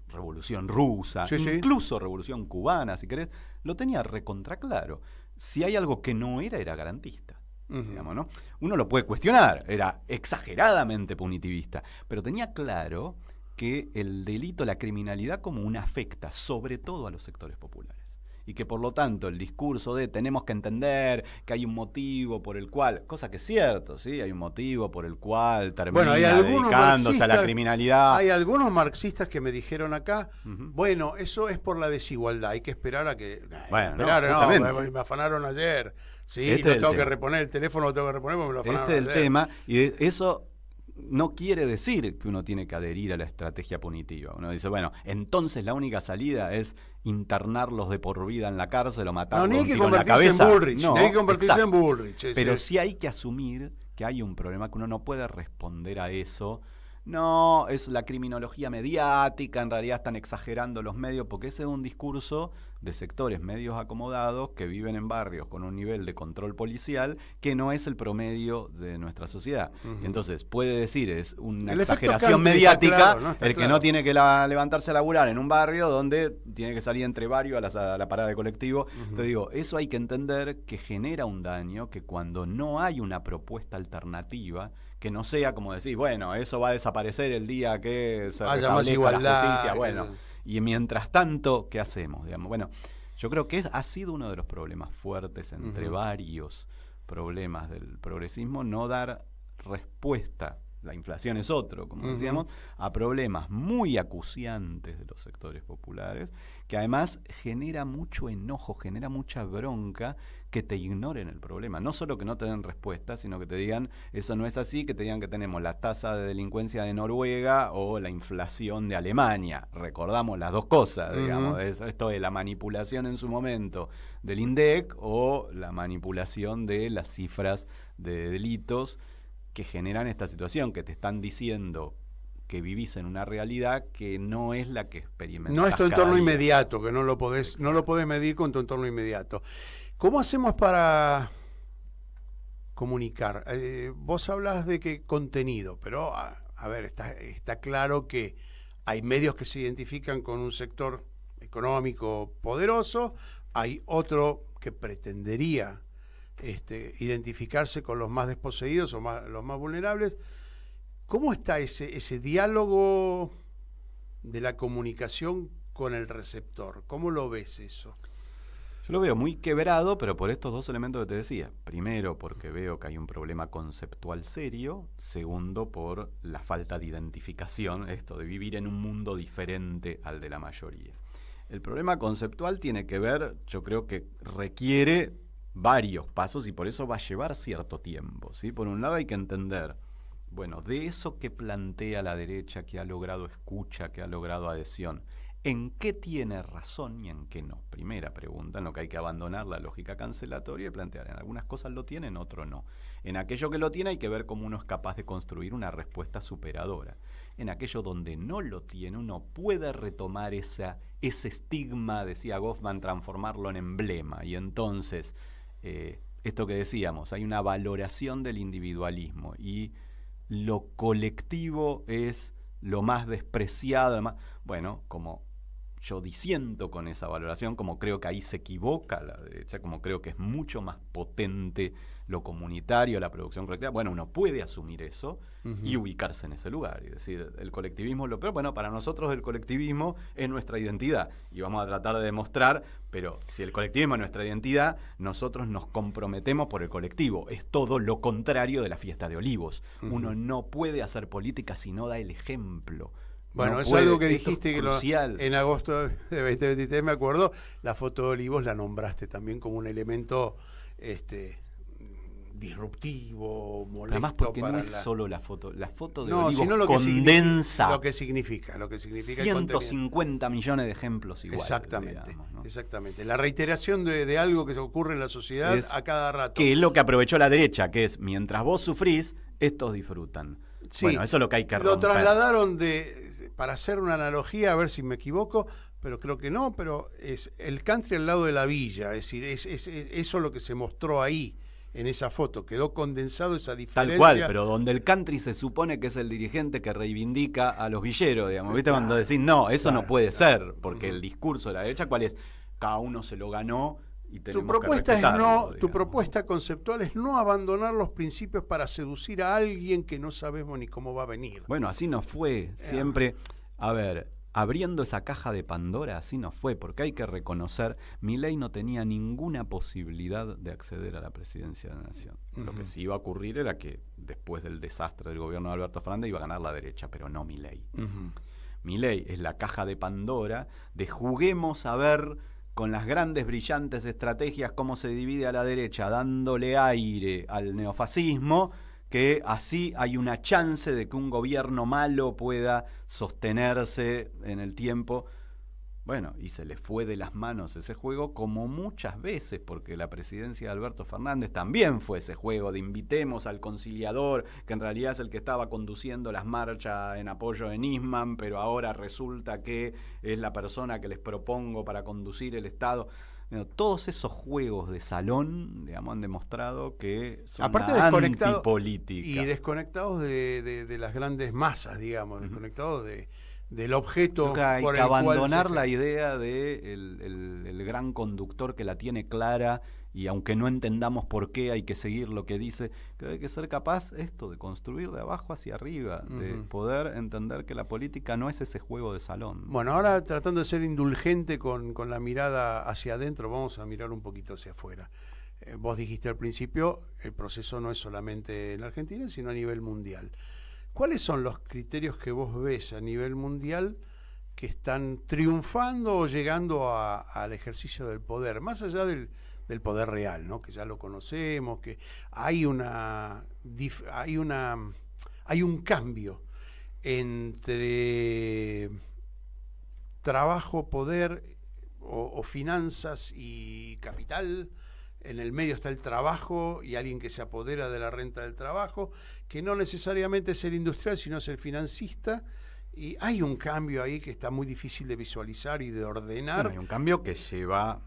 Revolución Rusa, incluso Revolución Cubana, si querés, lo tenía recontra claro. Si hay algo que no era garantista. Digamos, ¿no? Uno lo puede cuestionar, era exageradamente punitivista, pero tenía claro que el delito, la criminalidad común afecta sobre todo a los sectores populares. y que por lo tanto el discurso de tenemos que entender que hay un motivo por el cual, cosa que es cierto, ¿sí? Hay un motivo por el cual termina dedicándose a la criminalidad. Hay algunos marxistas que me dijeron acá, bueno, eso es por la desigualdad, hay que esperar a que... me afanaron ayer, sí, tengo que reponer el teléfono, lo tengo que reponer porque me lo afanaron ayer. Este es el tema, y eso no quiere decir que uno tiene que adherir a la estrategia punitiva. Uno dice, bueno, entonces la única salida es internarlos de por vida en la cárcel o matarlos con un tiro en la cabeza. No, ni hay que convertirse en Bullrich. Pero sí hay que asumir que hay un problema, que uno no puede responder a eso. No, es la criminología mediática, en realidad están exagerando los medios, porque ese es un discurso de sectores medios acomodados que viven en barrios con un nivel de control policial que no es el promedio de nuestra sociedad. Entonces, puede decir, es una exageración mediática, que no tiene que levantarse a laburar en un barrio donde tiene que salir entre varios a la parada de colectivo. Te digo, eso hay que entender que genera un daño, que cuando no hay una propuesta alternativa, que no sea como decir, bueno, eso va a desaparecer el día que se restablezca la justicia. Bueno, y mientras tanto, ¿qué hacemos? Digamos, bueno, yo creo que ha sido uno de los problemas fuertes entre varios problemas del progresismo, no dar respuesta. La inflación es otro, como decíamos, a problemas muy acuciantes de los sectores populares, que además genera mucho enojo, genera mucha bronca, que te ignoren el problema. No solo que no te den respuesta, sino que te digan, eso no es así, que te digan que tenemos la tasa de delincuencia de Noruega o la inflación de Alemania. Recordamos las dos cosas, digamos, esto de la manipulación en su momento del INDEC o la manipulación de las cifras de delitos que generan esta situación, que te están diciendo que vivís en una realidad que no es la que experimentás. No es tu entorno inmediato, que no lo podés medir con tu entorno inmediato. ¿Cómo hacemos para comunicar? Vos hablas de que contenido, pero a ver, está claro que hay medios que se identifican con un sector económico poderoso, hay otro que pretendería identificarse con los más desposeídos o los más vulnerables. ¿Cómo está ese diálogo de la comunicación con el receptor? ¿Cómo lo ves eso? Yo lo veo muy quebrado, pero por estos dos elementos que te decía. Primero, porque veo que hay un problema conceptual serio. Segundo, por la falta de identificación, esto de vivir en un mundo diferente al de la mayoría. El problema conceptual tiene que ver, yo creo que requiere varios pasos y por eso va a llevar cierto tiempo, ¿sí? Por un lado hay que entender, bueno, de eso que plantea la derecha, que ha logrado escucha, que ha logrado adhesión, ¿en qué tiene razón y en qué no? Primera pregunta, en lo que hay que abandonar la lógica cancelatoria y plantear, en algunas cosas lo tiene, en otro no. En aquello que lo tiene hay que ver cómo uno es capaz de construir una respuesta superadora. En aquello donde no lo tiene, uno puede retomar ese estigma, decía Goffman, transformarlo en emblema, y entonces esto que decíamos, hay una valoración del individualismo y lo colectivo es lo más despreciado, bueno, como yo disiento con esa valoración, como creo que ahí se equivoca la derecha, como creo que es mucho más potente lo comunitario, la producción colectiva, bueno, uno puede asumir eso y ubicarse en ese lugar, y decir, el colectivismo es lo peor, bueno, para nosotros el colectivismo es nuestra identidad, y vamos a tratar de demostrar, pero si el colectivismo es nuestra identidad, nosotros nos comprometemos por el colectivo, es todo lo contrario de la fiesta de Olivos, uno no puede hacer política si no da el ejemplo. Bueno, no es puede, algo que dijiste que en agosto de 2023, me acuerdo, la foto de Olivos la nombraste también como un elemento disruptivo, molesto. Además porque no es solo la foto de Olivos sino lo condensa lo que significa 150 millones de ejemplos iguales. Exactamente, digamos, ¿no? Exactamente. La reiteración de algo que ocurre en la sociedad a cada rato. Que es lo que aprovechó la derecha, que es, mientras vos sufrís, estos disfrutan. Sí, bueno, eso es lo que hay que romper. Lo trasladaron para hacer una analogía, a ver si me equivoco, pero creo que no, pero es el country al lado de la villa, es decir, es eso lo que se mostró ahí, en esa foto, quedó condensado esa diferencia. Tal cual, pero donde el country se supone que es el dirigente que reivindica a los villeros, digamos, ¿viste? Cuando decís, no, eso no puede ser, porque el discurso de la derecha, ¿cuál es? Cada uno se lo ganó y tenemos tu propuesta que respetarlo, tu propuesta conceptual es no abandonar los principios para seducir a alguien que no sabemos ni cómo va a venir. Bueno, así no fue, siempre, a ver, abriendo esa caja de Pandora, así no fue, porque hay que reconocer, Milei no tenía ninguna posibilidad de acceder a la presidencia de la Nación. Lo que sí iba a ocurrir era que después del desastre del gobierno de Alberto Fernández iba a ganar la derecha, pero no Milei. Milei es la caja de Pandora de juguemos a ver con las grandes brillantes estrategias cómo se divide a la derecha, dándole aire al neofascismo, que así hay una chance de que un gobierno malo pueda sostenerse en el tiempo. Bueno, y se le fue de las manos ese juego como muchas veces, porque la presidencia de Alberto Fernández también fue ese juego de invitemos al conciliador, que en realidad es el que estaba conduciendo las marchas en apoyo de Nisman, pero ahora resulta que es la persona que les propongo para conducir el Estado. Bueno, todos esos juegos de salón, digamos, han demostrado que son antipolítica. Y desconectados de las grandes masas, digamos, desconectados del objeto. Hay por que el cual abandonar la idea de el gran conductor que la tiene clara, y aunque no entendamos por qué hay que seguir lo que dice, que hay que ser capaz de construir de abajo hacia arriba, de poder entender que la política no es ese juego de salón. Bueno, ahora tratando de ser indulgente con la mirada hacia adentro, vamos a mirar un poquito hacia afuera. Vos dijiste al principio, el proceso no es solamente en Argentina, sino a nivel mundial. ¿Cuáles son los criterios que vos ves a nivel mundial que están triunfando o llegando al ejercicio del poder, más allá del poder real, ¿no? Que ya lo conocemos, que hay un cambio entre trabajo, poder o finanzas y capital? En el medio está el trabajo y alguien que se apodera de la renta del trabajo, que no necesariamente es el industrial, sino es el financista. Y hay un cambio ahí que está muy difícil de visualizar y de ordenar. Bueno, hay un cambio que lleva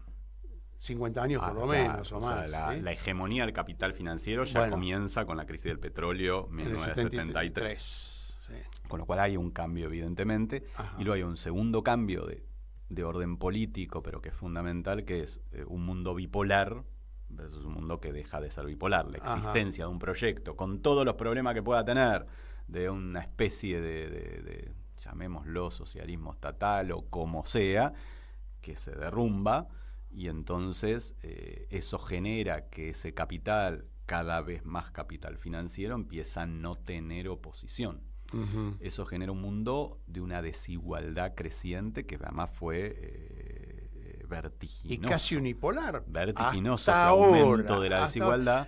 50 años por lo menos o más. Sea, la hegemonía del capital financiero ya comienza con la crisis del petróleo en 1973. Sí. Con lo cual hay un cambio, evidentemente. Y luego hay un segundo cambio de orden político, pero que es fundamental, que es un mundo bipolar versus un mundo que deja de ser bipolar. La existencia de un proyecto con todos los problemas que pueda tener, de una especie de llamémoslo socialismo estatal o como sea, que se derrumba, y entonces eso genera que ese capital, cada vez más capital financiero, empieza a no tener oposición. Eso genera un mundo de una desigualdad creciente que además fue vertiginoso. Y casi unipolar. Vertiginoso ese aumento de la desigualdad.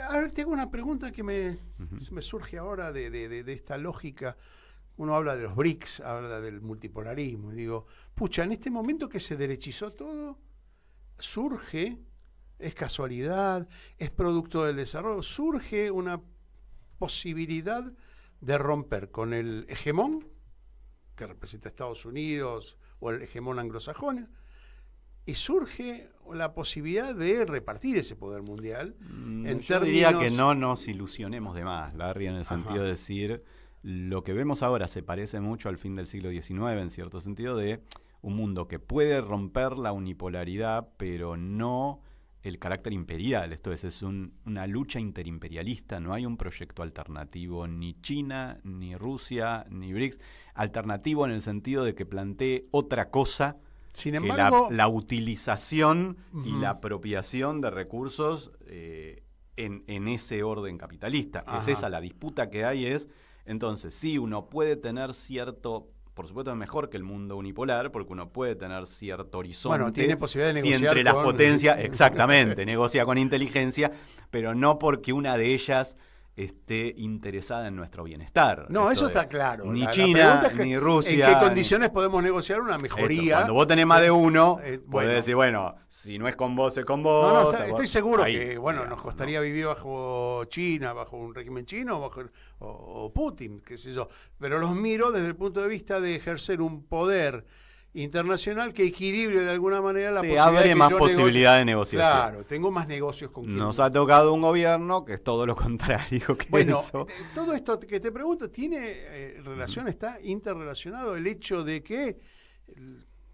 A ver, tengo una pregunta que se me surge ahora de esta lógica. Uno habla de los BRICS, habla del multipolarismo, y digo, pucha, en este momento que se derechizó todo, surge, es casualidad, es producto del desarrollo, surge una posibilidad de romper con el hegemón, que representa Estados Unidos, o el hegemón anglosajón, y surge la posibilidad de repartir ese poder mundial. Yo diría que no nos ilusionemos de más, Larry, en el sentido de decir, lo que vemos ahora se parece mucho al fin del siglo XIX, en cierto sentido, de un mundo que puede romper la unipolaridad, pero no el carácter imperial. Esto es una lucha interimperialista, no hay un proyecto alternativo, ni China, ni Rusia, ni BRICS, alternativo en el sentido de que plantee otra cosa. Sin embargo, que la utilización y la apropiación de recursos en ese orden capitalista. Es esa la disputa que hay. Entonces, sí, uno puede tener cierto, por supuesto es mejor que el mundo unipolar, porque uno puede tener cierto horizonte. Bueno, tiene posibilidad de negociar si entre las potencias, exactamente, negocia con inteligencia, pero no porque una de ellas esté interesada en nuestro bienestar. No, eso está claro. Ni China, ni Rusia. ¿En qué condiciones podemos negociar una mejoría? Cuando vos tenés más de uno, podés decir, bueno, si no es con vos, es con vos. Estoy seguro que, nos costaría vivir bajo China, bajo un régimen chino, o Putin, qué sé yo. Pero los miro desde el punto de vista de ejercer un poder internacional que equilibre de alguna manera la posibilidad abre más posibilidad de negociación. Claro, tengo más negocios con quien. Nos ha tocado un gobierno que es todo lo contrario que eso. Todo esto que te pregunto tiene relación, está interrelacionado el hecho de que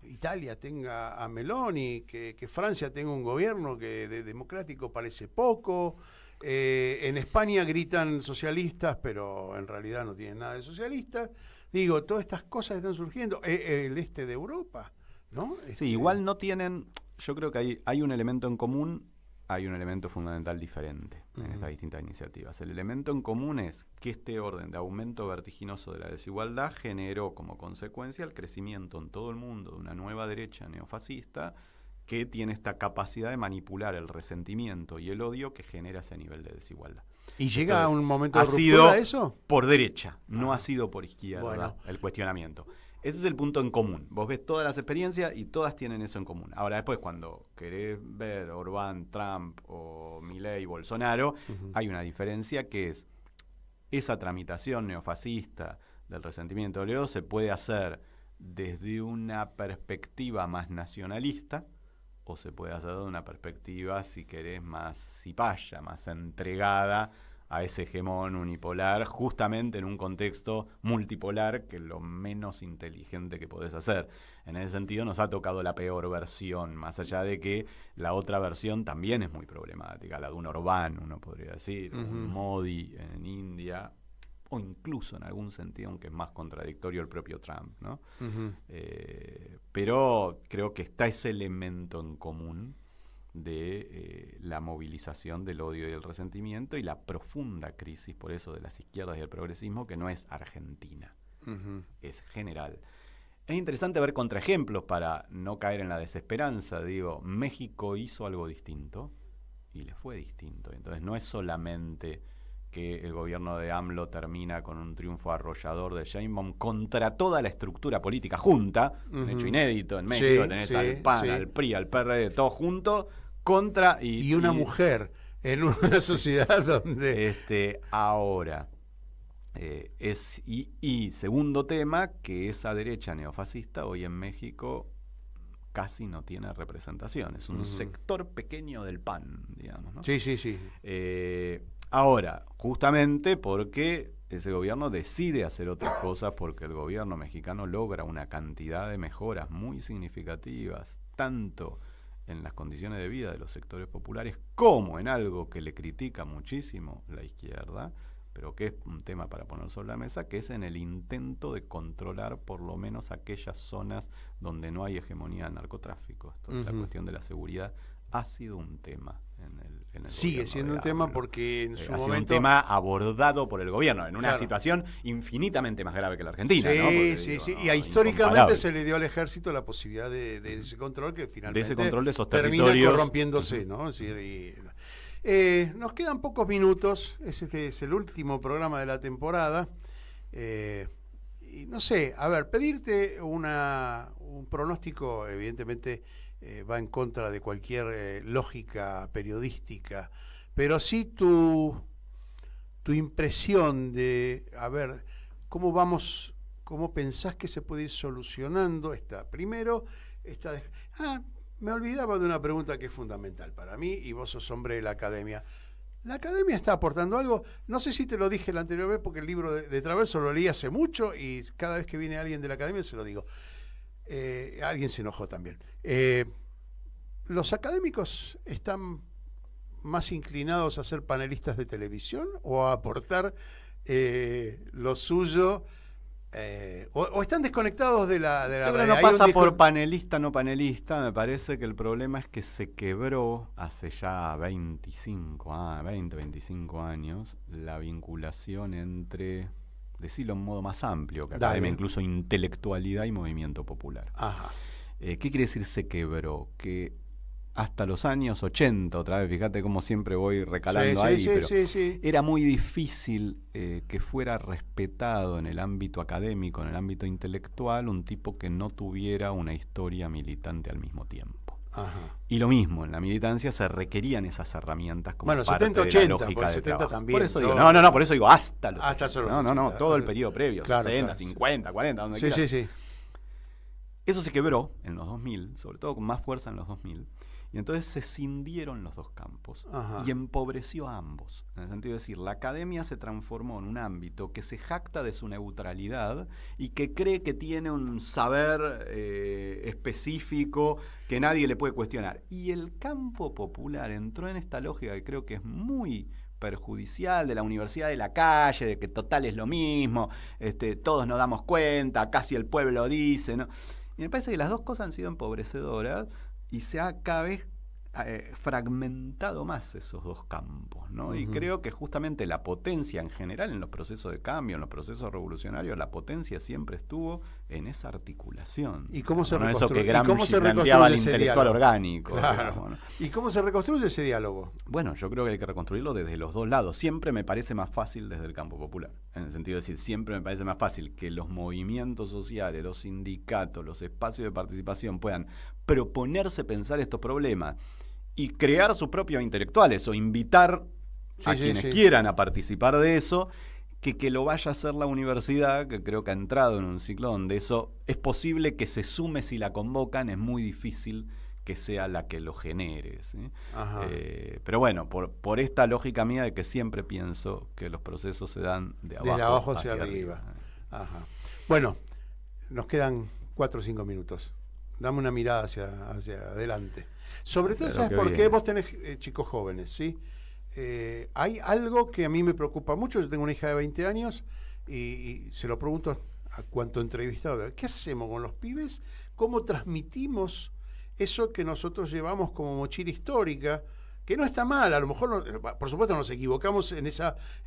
Italia tenga a Meloni, que Francia tenga un gobierno que de democrático parece poco. En España gritan socialistas, pero en realidad no tienen nada de socialistas. Digo, todas estas cosas están surgiendo. El este de Europa, ¿no? Sí, igual no tienen... Yo creo que hay un elemento en común, hay un elemento fundamental diferente en estas distintas iniciativas. El elemento en común es que este orden de aumento vertiginoso de la desigualdad generó como consecuencia el crecimiento en todo el mundo de una nueva derecha neofascista que tiene esta capacidad de manipular el resentimiento y el odio que genera ese nivel de desigualdad. ¿Y llega Entonces, a un momento de ha ruptura sido eso? por derecha, no ha sido por izquierda Bueno. el cuestionamiento. Ese es el punto en común. Vos ves todas las experiencias y todas tienen eso en común. Ahora después, cuando querés ver Orbán, Trump o Milei, Bolsonaro, hay una diferencia que es esa tramitación neofascista del resentimiento del odio se puede hacer desde una perspectiva más nacionalista o se puede hacer de una perspectiva, si querés, más cipaya, más entregada a ese hegemón unipolar, justamente en un contexto multipolar, que es lo menos inteligente que podés hacer. En ese sentido nos ha tocado la peor versión, más allá de que la otra versión también es muy problemática, la de un Orbán, uno podría decir, un Modi en India, o incluso en algún sentido, aunque es más contradictorio, el propio Trump, ¿no? Pero creo que está ese elemento en común de la movilización del odio y el resentimiento y la profunda crisis, por eso, de las izquierdas y el progresismo, que no es argentina, es general. Es interesante ver contraejemplos para no caer en la desesperanza. Digo, México hizo algo distinto y le fue distinto. Entonces no es solamente que el gobierno de AMLO termina con un triunfo arrollador de Sheinbaum contra toda la estructura política junta, un hecho inédito en México, tenés al PAN, al PRI, al PRD, todo junto, contra... Y una mujer en una sociedad donde... Ahora, y segundo tema, que esa derecha neofascista hoy en México casi no tiene representación, es un sector pequeño del PAN, digamos, ¿no? Sí, sí, sí. Ahora, justamente porque ese gobierno decide hacer otras cosas, porque el gobierno mexicano logra una cantidad de mejoras muy significativas, tanto en las condiciones de vida de los sectores populares, como en algo que le critica muchísimo la izquierda, pero que es un tema para poner sobre la mesa, que es en el intento de controlar por lo menos aquellas zonas donde no hay hegemonía del narcotráfico. Entonces, la cuestión de la seguridad ha sido un tema en el sigue siendo un tema porque en su momento... Ha sido un tema abordado por el gobierno en una situación infinitamente más grave que la Argentina, ¿no? Porque, sí. Y históricamente se le dio al ejército la posibilidad de ese control que finalmente de ese control de esos termina territorios corrompiéndose, ¿no? Es decir, nos quedan pocos minutos. Este es el último programa de la temporada. Y no sé, a ver, pedirte un pronóstico, evidentemente... va en contra de cualquier lógica periodística, pero sí tu impresión de, a ver, cómo pensás que se puede ir solucionando me olvidaba de una pregunta que es fundamental para mí, y vos sos hombre de la academia. ¿La academia está aportando algo? No sé si te lo dije la anterior vez, porque el libro de Traverso lo leí hace mucho, y cada vez que viene alguien de la academia se lo digo. Alguien se enojó también. ¿Los académicos están más inclinados a ser panelistas de televisión o a aportar lo suyo? ¿O están desconectados de la Yo creo que no pasa por panelista, no panelista. Me parece que el problema es que se quebró hace ya 25 años la vinculación entre... decirlo en modo más amplio, que academia, incluso intelectualidad y movimiento popular. ¿Qué quiere decir se quebró? Que hasta los años 80, otra vez, fíjate cómo siempre voy recalando era muy difícil que fuera respetado en el ámbito académico, en el ámbito intelectual, un tipo que no tuviera una historia militante al mismo tiempo. Y lo mismo, en la militancia se requerían esas herramientas como parte 70, 80, de la lógica de 70 trabajo. también. Por eso digo, por eso digo hasta los 80. Todo el periodo previo, 60, 50, 40, donde quieras. Eso se quebró en los 2000, sobre todo con más fuerza en los 2000, y entonces se cindieron los dos campos y empobreció a ambos. En el sentido de decir, la academia se transformó en un ámbito que se jacta de su neutralidad y que cree que tiene un saber específico que nadie le puede cuestionar. Y el campo popular entró en esta lógica que creo que es muy perjudicial de la universidad de la calle, de que total es lo mismo, todos nos damos cuenta, casi el pueblo dice, ¿no? Y me parece que las dos cosas han sido empobrecedoras y se ha cada vez fragmentado más esos dos campos, ¿no? Uh-huh. Y creo que justamente la potencia en general en los procesos de cambio, en los procesos revolucionarios, la potencia siempre estuvo en esa articulación. ¿Y cómo se reconstruye? Eso que Gramsci planteaba el intelectual diálogo orgánico. Claro. Digamos, ¿no? ¿Y cómo se reconstruye ese diálogo? Bueno, yo creo que hay que reconstruirlo desde los dos lados. Siempre me parece más fácil desde el campo popular. En el sentido de decir, siempre me parece más fácil que los movimientos sociales, los sindicatos, los espacios de participación puedan proponerse pensar estos problemas y crear sus propios intelectuales o invitar a quienes quieran a participar de eso, que lo vaya a hacer la universidad, que creo que ha entrado en un ciclo donde eso es posible que se sume si la convocan, es muy difícil que sea la que lo genere, ¿sí? Pero bueno, por esta lógica mía de que siempre pienso que los procesos se dan de abajo hacia arriba. Ajá. Bueno, nos quedan 4 o 5 minutos. Dame una mirada hacia adelante. Sobre todo, ¿sabes por qué? Vos tenés chicos jóvenes, ¿sí? Hay algo que a mí me preocupa mucho. Yo tengo una hija de 20 años y se lo pregunto a cuanto entrevistado. ¿Qué hacemos con los pibes? ¿Cómo transmitimos eso que nosotros llevamos como mochila histórica? Que no está mal, a lo mejor, por supuesto nos equivocamos en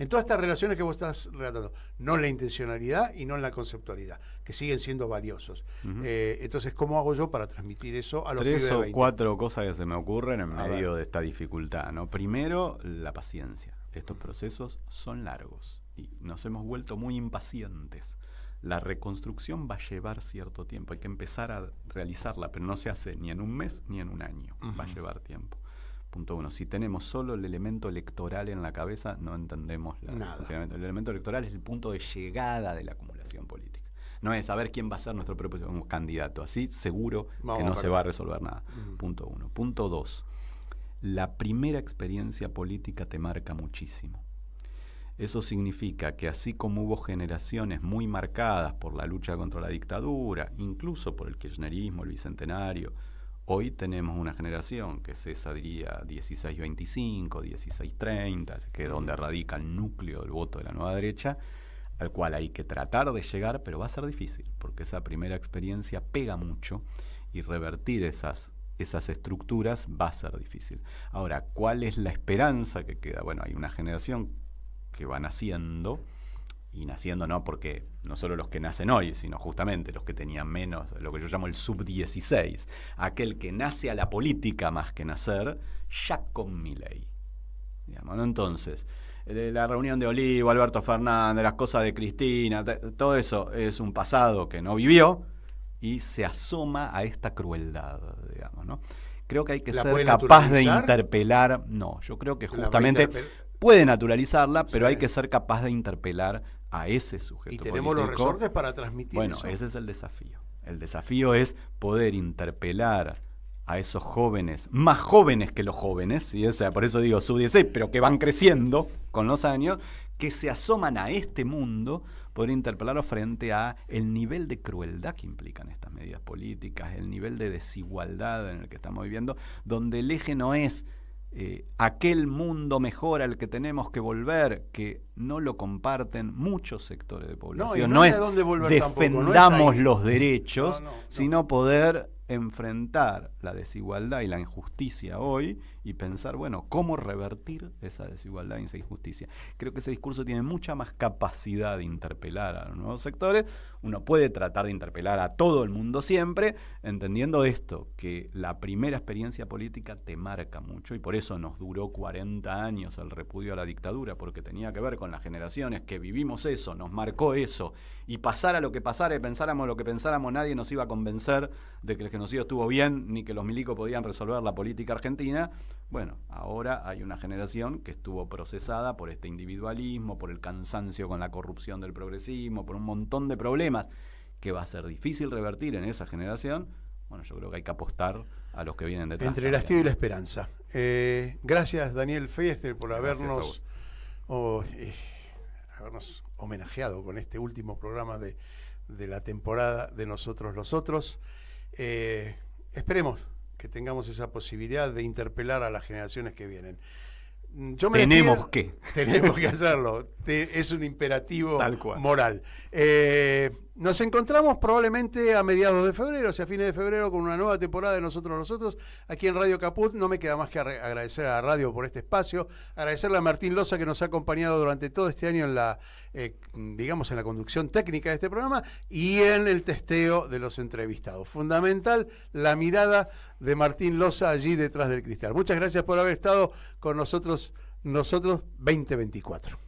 todas estas relaciones que vos estás relatando, no en la intencionalidad y no en la conceptualidad, que siguen siendo valiosos. Uh-huh. Entonces, ¿cómo hago yo para transmitir eso a los pibes de 20? 3 o 4 cosas que se me ocurren en medio de esta dificultad, ¿no? Primero, la paciencia. Estos procesos son largos y nos hemos vuelto muy impacientes. La reconstrucción va a llevar cierto tiempo, hay que empezar a realizarla, pero no se hace ni en un mes ni en un año, va a llevar tiempo. Punto 1. Si tenemos solo el elemento electoral en la cabeza, no entendemos el funcionamiento. El elemento electoral es el punto de llegada de la acumulación política. No es saber quién va a ser nuestro propio candidato. Así seguro que no se va a resolver nada. Punto 1. Punto 2. La primera experiencia política te marca muchísimo. Eso significa que así como hubo generaciones muy marcadas por la lucha contra la dictadura, incluso por el kirchnerismo, el bicentenario, hoy tenemos una generación que César diría 16-25, 16-30, que es donde radica el núcleo del voto de la nueva derecha, al cual hay que tratar de llegar, pero va a ser difícil, porque esa primera experiencia pega mucho y revertir esas estructuras va a ser difícil. Ahora, ¿cuál es la esperanza que queda? Bueno, hay una generación que va naciendo, y naciendo no porque no solo los que nacen hoy, sino justamente los que tenían menos, lo que yo llamo el sub-16, aquel que nace a la política más que nacer, ya con Milei. Digamos, ¿no? Entonces, la reunión de Olivo, Alberto Fernández, las cosas de Cristina, todo eso es un pasado que no vivió y se asoma a esta crueldad, digamos, ¿no? Creo que hay que ser capaz de interpelar, no, yo creo que justamente puede naturalizarla, pero hay que ser capaz de interpelar a ese sujeto político. Y tenemos los resortes para transmitir eso. Bueno, ese es el desafío. El desafío es poder interpelar a esos jóvenes, más jóvenes que los jóvenes, ¿sí? O sea, por eso digo sub-16, pero que van creciendo con los años, que se asoman a este mundo, poder interpelarlos frente a el nivel de crueldad que implican estas medidas políticas, el nivel de desigualdad en el que estamos viviendo, donde el eje no es aquel mundo mejor al que tenemos que volver, que no lo comparten muchos sectores de población. No es defendamos los derechos, sino poder enfrentar la desigualdad y la injusticia hoy y pensar, bueno, cómo revertir esa desigualdad y esa injusticia. Creo que ese discurso tiene mucha más capacidad de interpelar a los nuevos sectores. Uno puede tratar de interpelar a todo el mundo siempre, entendiendo esto, que la primera experiencia política te marca mucho y por eso nos duró 40 años el repudio a la dictadura, porque tenía que ver con las generaciones que vivimos eso, nos marcó eso, y pasara lo que pasara y pensáramos lo que pensáramos, nadie nos iba a convencer de que el genocidio estuvo bien, ni que los milicos podían resolver la política argentina. Bueno, ahora hay una generación que estuvo procesada por este individualismo, por el cansancio con la corrupción del progresismo, por un montón de problemas que va a ser difícil revertir en esa generación. Bueno, yo creo que hay que apostar a los que vienen detrás. Entre el hastío y la esperanza. Gracias, Daniel Feister, por habernos homenajeado con este último programa de la temporada de Nosotros los Otros. Esperemos que tengamos esa posibilidad de interpelar a las generaciones que vienen. Tenemos que. Tenemos que hacerlo. Es un imperativo Tal cual. moral. Nos encontramos probablemente a mediados de febrero, o sea, a fines de febrero, con una nueva temporada de Nosotros, aquí en Radio Caput. No me queda más que agradecer a la radio por este espacio, agradecerle a Martín Loza, que nos ha acompañado durante todo este año en la, digamos, en la conducción técnica de este programa y en el testeo de los entrevistados. Fundamental la mirada de Martín Loza allí detrás del cristal. Muchas gracias por haber estado con nosotros 2024.